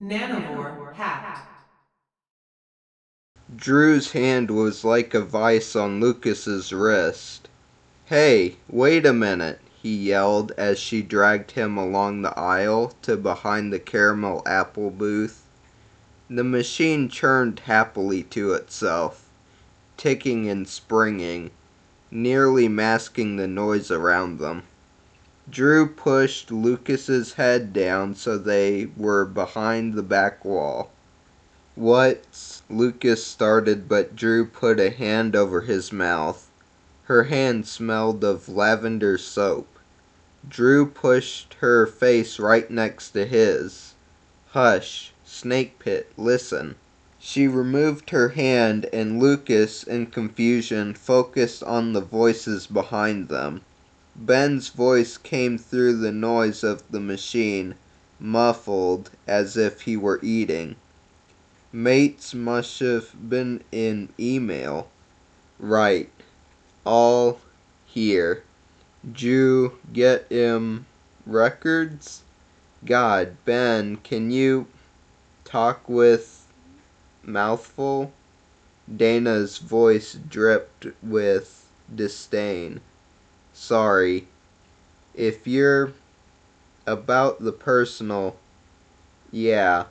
Nanovor hacked. Drew's hand was like a vice on Lucas's wrist. "Hey, wait a minute," he yelled as she dragged him along the aisle to behind the caramel apple booth. The machine churned happily to itself, ticking and springing, nearly masking the noise around them. Drew pushed Lucas's head down so they were behind the back wall. "What?" Lucas started, but Drew put a hand over his mouth. Her hand smelled of lavender soap. Drew pushed her face right next to his. "Hush, Snake Pit, listen." She removed her hand, and Lucas, in confusion, focused on the voices behind them. Ben's voice came through the noise of the machine, muffled, as if he were eating. "Mates must have been in email." "Right. All here. Jew get 'em records?" "God, Ben, can you talk with mouthful?" Dana's voice dripped with disdain. "Sorry. If you're about the personal, yeah,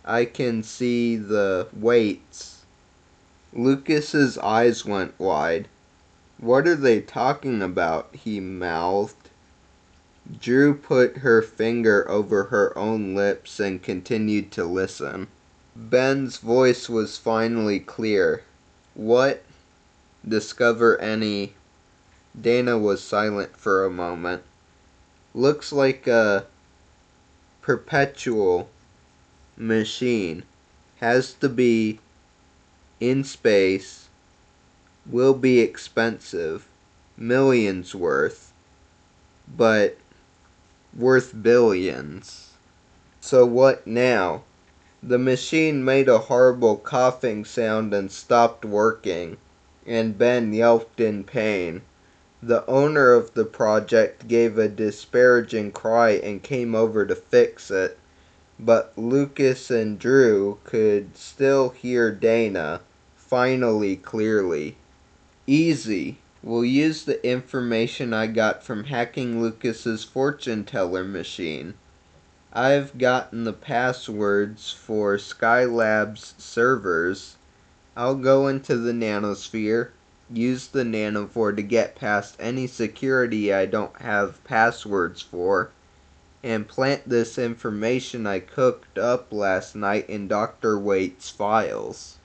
I can see the weights." Lucas's eyes went wide. "What are they talking about?" he mouthed. Drew put her finger over her own lips and continued to listen. Ben's voice was finally clear. "What? Discover any?" Dana was silent for a moment. "Looks like a perpetual machine. Has to be in space. Will be expensive. Millions worth. But worth billions." "So what now?" The machine made a horrible coughing sound and stopped working, and Ben yelped in pain. The owner of the project gave a disparaging cry and came over to fix it, but Lucas and Drew could still hear Dana, finally clearly. "Easy. We'll use the information I got from hacking Lucas's fortune teller machine. I've gotten the passwords for Skylab's servers. I'll go into the nanosphere, use the Nanovor to get past any security I don't have passwords for, and plant this information I cooked up last night in Dr. Waite's files.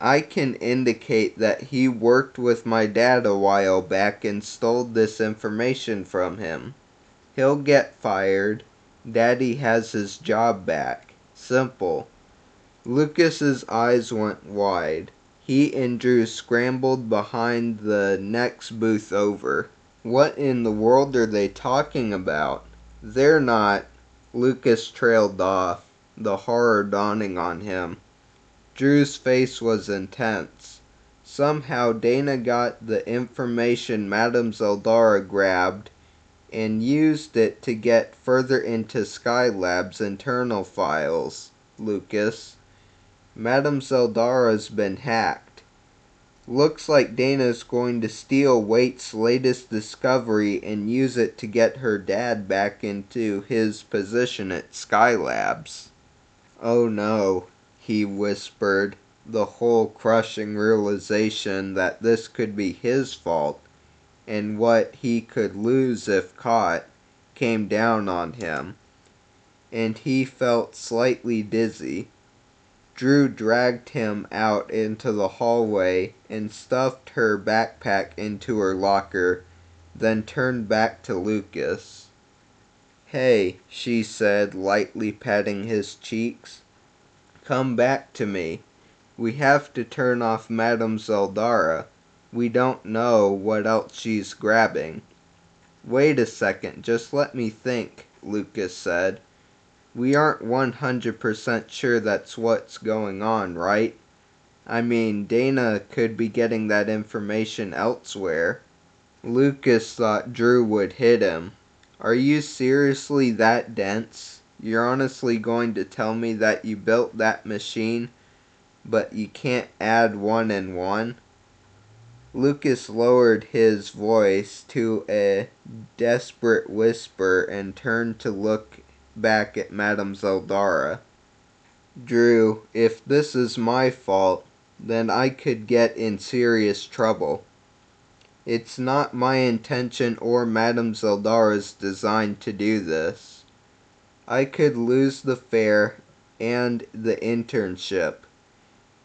I can indicate that he worked with my dad a while back and stole this information from him. He'll get fired. Daddy has his job back. Simple." Lucas's eyes went wide. He and Drew scrambled behind the next booth over. "What in the world are they talking about? They're not—" Lucas trailed off, the horror dawning on him. Drew's face was intense. Somehow Dana got the information Madame Zeldara grabbed and used it to get further into Skylab's internal files, Lucas. Madame Zeldara's been hacked. Looks like Dana's going to steal Waite's latest discovery and use it to get her dad back into his position at Skylab's." "Oh no," he whispered, the whole crushing realization that this could be his fault, and what he could lose if caught, came down on him, and he felt slightly dizzy. Drew dragged him out into the hallway and stuffed her backpack into her locker, then turned back to Lucas. "Hey," she said, lightly patting his cheeks. "Come back to me. We have to turn off Madame Zeldara. We don't know what else she's grabbing." "Wait a second, just let me think," Lucas said. "We aren't 100% sure that's what's going on, right? I mean, Dana could be getting that information elsewhere." Lucas thought Drew would hit him. "Are you seriously that dense? You're honestly going to tell me that you built that machine, but you can't add 1 and 1? Lucas lowered his voice to a desperate whisper and turned to look back at Madame Zeldara. Drew, if this is my fault, then I could get in serious trouble. It's not my intention or Madame Zeldara's design to do this. I could lose the fair and the internship.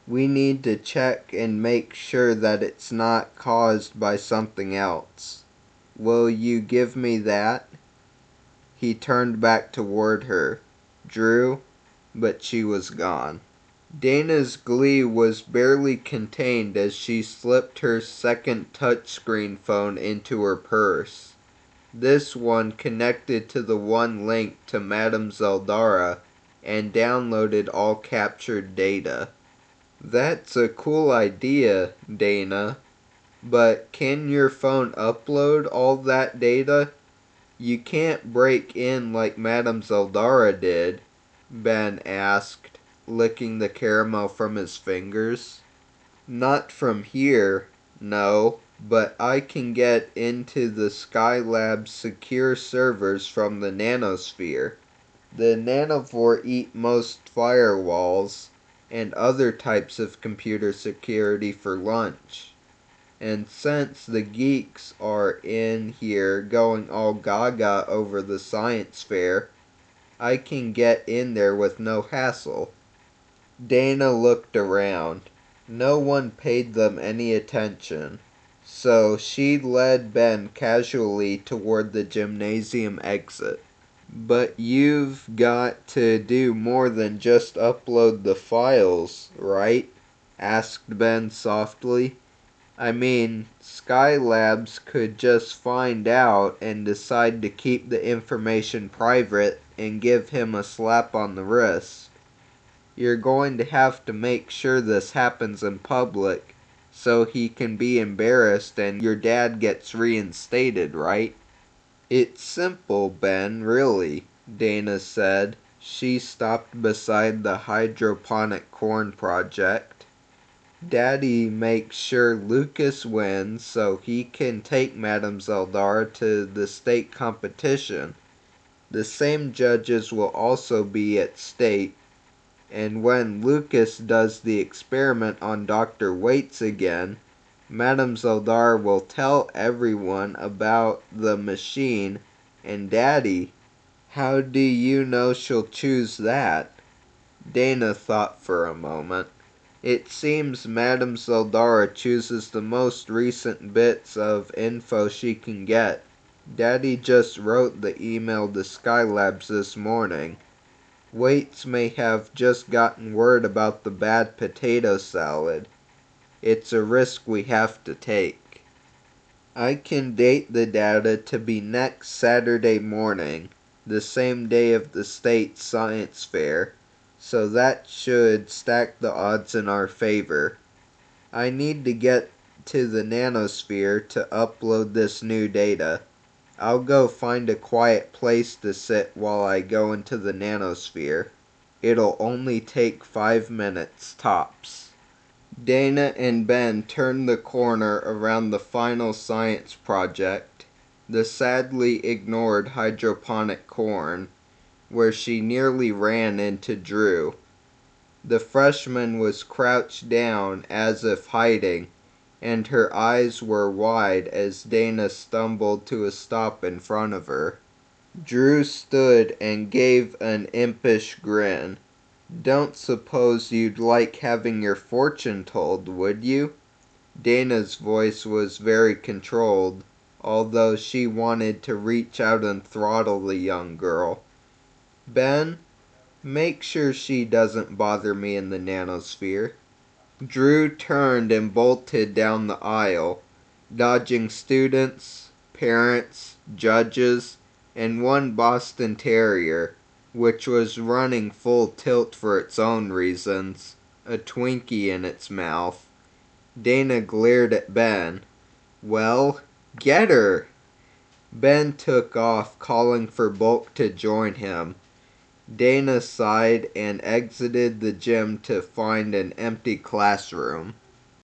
We need to check and make sure that it's not caused by something else. Will you give me that? He turned back toward her. Drew, but she was gone. Dana's glee was barely contained as she slipped her second touchscreen phone into her purse. This one connected to the one linked to Madame Zeldara and downloaded all captured data. That's a cool idea, Dana, but can your phone upload all that data? You can't break in like Madame Zeldara did, Ben asked, licking the caramel from his fingers. Not from here, no, but I can get into the Skylab's secure servers from the nanosphere. The Nanovor eat most firewalls and other types of computer security for lunch. And since the geeks are in here going all gaga over the science fair, I can get in there with no hassle. Dana looked around. No one paid them any attention, so she led Ben casually toward the gymnasium exit. But you've got to do more than just upload the files, right? Asked Ben softly. I mean, Skylabs could just find out and decide to keep the information private and give him a slap on the wrist. You're going to have to make sure this happens in public so he can be embarrassed and your dad gets reinstated, right? It's simple, Ben, really, Dana said. She stopped beside the hydroponic corn project. Daddy makes sure Lucas wins so he can take Madame Zeldar to the state competition. The same judges will also be at state, and when Lucas does the experiment on Dr. Waits again, Madame Zeldar will tell everyone about the machine, and Daddy, how do you know she'll choose that? Dana thought for a moment. It seems Madame Zeldara chooses the most recent bits of info she can get. Daddy just wrote the email to Skylabs this morning. Waits may have just gotten word about the bad potato salad. It's a risk we have to take. I can date the data to be next Saturday morning, the same day of the state science fair, so that should stack the odds in our favor. I need to get to the nanosphere to upload this new data. I'll go find a quiet place to sit while I go into the nanosphere. It'll only take 5 minutes, tops. Dana and Ben turned the corner around the final science project, the sadly ignored hydroponic corn, where she nearly ran into Drew. The freshman was crouched down as if hiding, and her eyes were wide as Dana stumbled to a stop in front of her. Drew stood and gave an impish grin. Don't suppose you'd like having your fortune told, would you? Dana's voice was very controlled, although she wanted to reach out and throttle the young girl. Ben, make sure she doesn't bother me in the nanosphere. Drew turned and bolted down the aisle, dodging students, parents, judges, and one Boston Terrier, which was running full tilt for its own reasons, a Twinkie in its mouth. Dana glared at Ben. Well, get her! Ben took off, calling for Bulk to join him. Dana sighed and exited the gym to find an empty classroom.